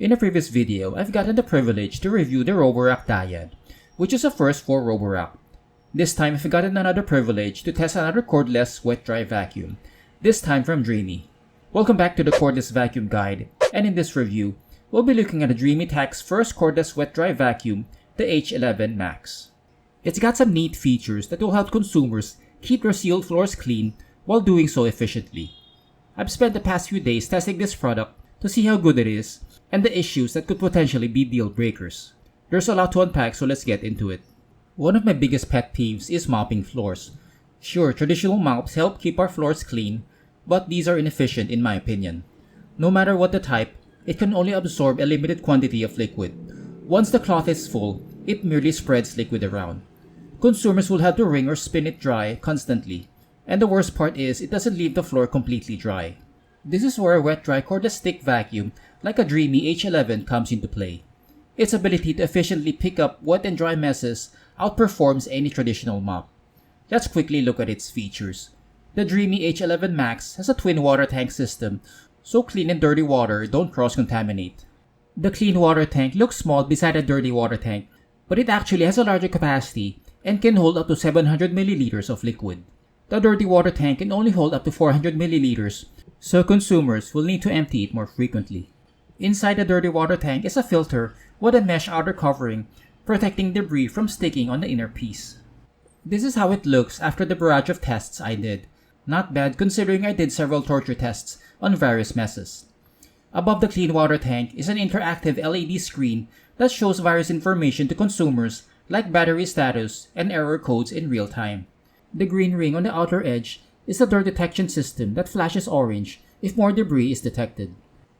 In a previous video, I've gotten the privilege to review the Roborock Dyad, which is a first for Roborock. This time I've gotten another privilege to test another cordless wet-dry vacuum, this time from Dreame. Welcome back to the Cordless Vacuum Guide, and in this review, we'll be looking at the Dreame Tech's first cordless wet-dry vacuum, the H11 Max. It's got some neat features that will help consumers keep their sealed floors clean while doing so efficiently. I've spent the past few days testing this product to see how good it is and the issues that could potentially be deal breakers. There's a lot to unpack, so let's get into it. One of my biggest pet peeves is mopping floors. Sure, traditional mops help keep our floors clean, but these are inefficient in my opinion. No matter what the type, it can only absorb a limited quantity of liquid. Once the cloth is full, it merely spreads liquid around. Consumers will have to wring or spin it dry constantly, and the worst part is it doesn't leave the floor completely dry. This is where a wet-dry cordless stick vacuum like a Dreame H11 comes into play. Its ability to efficiently pick up wet and dry messes outperforms any traditional mop. Let's quickly look at its features. The Dreame H11 Max has a twin water tank system, so clean and dirty water don't cross-contaminate. The clean water tank looks small beside a dirty water tank, but it actually has a larger capacity and can hold up to 700 milliliters of liquid. The dirty water tank can only hold up to 400 milliliters, so consumers will need to empty it more frequently. Inside the dirty water tank is a filter with a mesh outer covering, protecting debris from sticking on the inner piece. This is how it looks after the barrage of tests I did. Not bad considering I did several torture tests on various messes. Above the clean water tank is an interactive LED screen that shows various information to consumers like battery status and error codes in real time. The green ring on the outer edge is the dirt detection system that flashes orange if more debris is detected.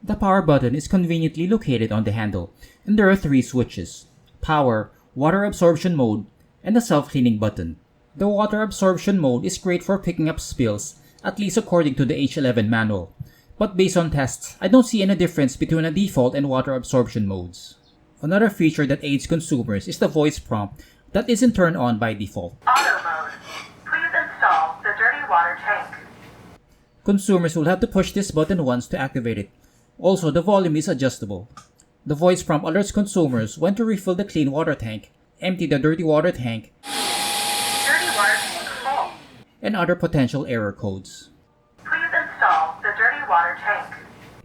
The power button is conveniently located on the handle, and there are 3 switches: power, water absorption mode, and the self-cleaning button. The water absorption mode is great for picking up spills, at least according to the H11 manual, but based on tests, I don't see any difference between a default and water absorption modes. Another feature that aids consumers is the voice prompt that isn't turned on by default. Auto mode. Please install the dirty water tank. Consumers will have to push this button once to activate it. Also, the volume is adjustable. The voice prompt alerts consumers when to refill the clean water tank, empty the dirty water tank, Full. and other potential error codes. Please install the dirty water tank.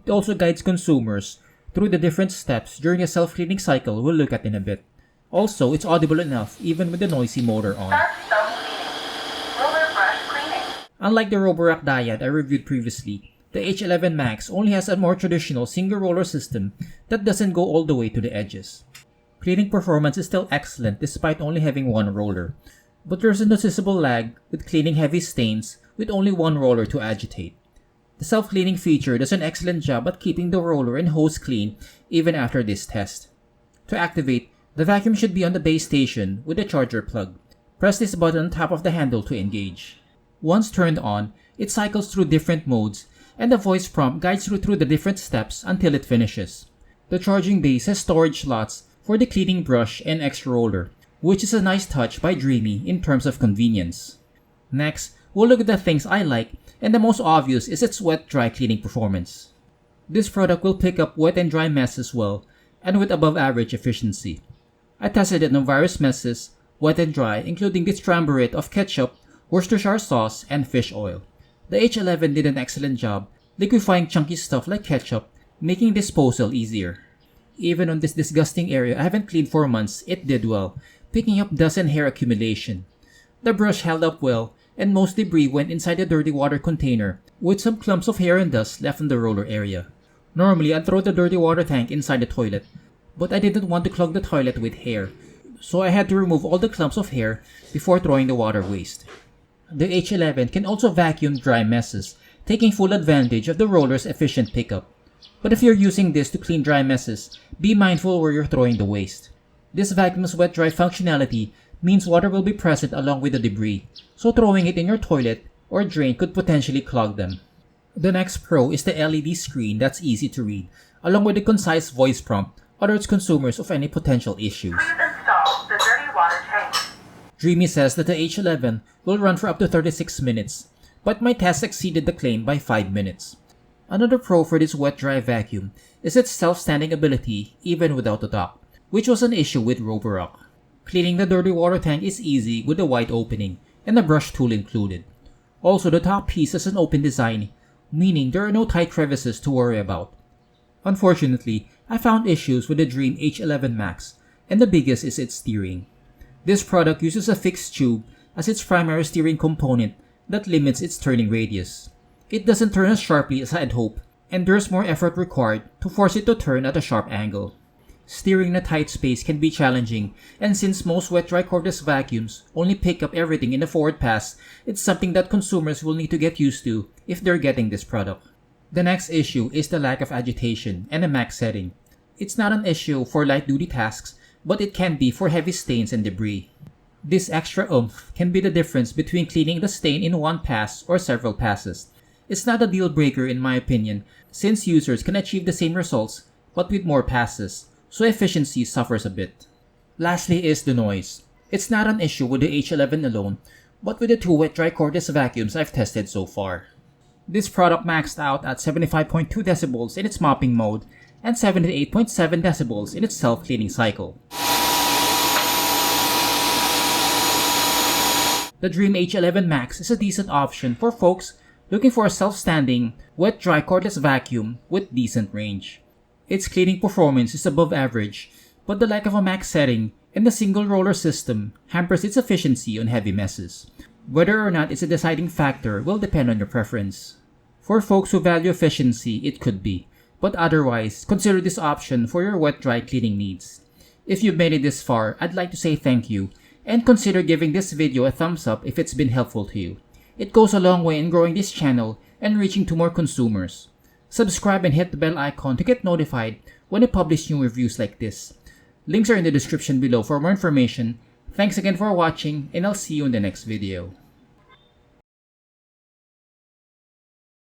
It also guides consumers through the different steps during a self-cleaning cycle we'll look at in a bit. Also, it's audible enough even with the noisy motor on. Start self-cleaning. Roller brush cleaning. Unlike the Roborock Dyad I reviewed previously, the H11 Max only has a more traditional single roller system that doesn't go all the way to the edges. Cleaning performance is still excellent despite only having one roller, but there's a noticeable lag with cleaning heavy stains with only one roller to agitate. The self-cleaning feature does an excellent job at keeping the roller and hose clean even after this test. To activate, the vacuum should be on the base station with a charger plug. Press this button on top of the handle to engage. Once turned on, it cycles through different modes, and the voice prompt guides you through the different steps until it finishes. The charging base has storage slots for the cleaning brush and extra roller, which is a nice touch by Dreame in terms of convenience. Next, we'll look at the things I like, and the most obvious is its wet-dry cleaning performance. This product will pick up wet and dry messes well, and with above-average efficiency. I tested it on various messes, wet and dry, including this triumvirate of ketchup, Worcestershire sauce, and fish oil. The H11 did an excellent job liquefying chunky stuff like ketchup, making disposal easier. Even on this disgusting area I haven't cleaned for months, it did well, picking up dust and hair accumulation. The brush held up well, and most debris went inside the dirty water container, with some clumps of hair and dust left in the roller area. Normally I'd throw the dirty water tank inside the toilet, but I didn't want to clog the toilet with hair, so I had to remove all the clumps of hair before throwing the water waste. The H11 can also vacuum dry messes, taking full advantage of the roller's efficient pickup. But if you're using this to clean dry messes, be mindful where you're throwing the waste. This vacuum's wet-dry functionality means water will be present along with the debris, so throwing it in your toilet or drain could potentially clog them. The next pro is the LED screen that's easy to read, along with the concise voice prompt alerts consumers of any potential issues. Please install the dirty water tank. Dreame says that the H11 will run for up to 36 minutes, but my test exceeded the claim by 5 minutes. Another pro for this wet-dry vacuum is its self-standing ability even without the top, which was an issue with Roborock. Cleaning the dirty water tank is easy with a wide opening and a brush tool included. Also, the top piece has an open design, meaning there are no tight crevices to worry about. Unfortunately, I found issues with the Dreame H11 Max, and the biggest is its steering. This product uses a fixed tube as its primary steering component that limits its turning radius. It doesn't turn as sharply as I'd hope, and there's more effort required to force it to turn at a sharp angle. Steering in a tight space can be challenging, and since most wet-dry cordless vacuums only pick up everything in the forward pass, it's something that consumers will need to get used to if they're getting this product. The next issue is the lack of agitation and a max setting. It's not an issue for light-duty tasks, but it can be for heavy stains and debris. This extra oomph can be the difference between cleaning the stain in one pass or several passes. It's not a deal breaker in my opinion, since users can achieve the same results but with more passes, so efficiency suffers a bit. Lastly is the noise. It's not an issue with the H11 alone, but with the two wet-dry cordless vacuums I've tested so far. This product maxed out at 75.2 decibels in its mopping mode and 78.7 decibels in its self-cleaning cycle. The Dreame H11 Max is a decent option for folks looking for a self-standing, wet-dry cordless vacuum with decent range. Its cleaning performance is above average, but the lack of a max setting and the single roller system hampers its efficiency on heavy messes. Whether or not it's a deciding factor will depend on your preference. For folks who value efficiency, it could be, but otherwise, consider this option for your wet-dry cleaning needs. If you've made it this far, I'd like to say thank you, and consider giving this video a thumbs up if it's been helpful to you. It goes a long way in growing this channel and reaching to more consumers. Subscribe and hit the bell icon to get notified when I publish new reviews like this. Links are in the description below for more information. Thanks again for watching, and I'll see you in the next video.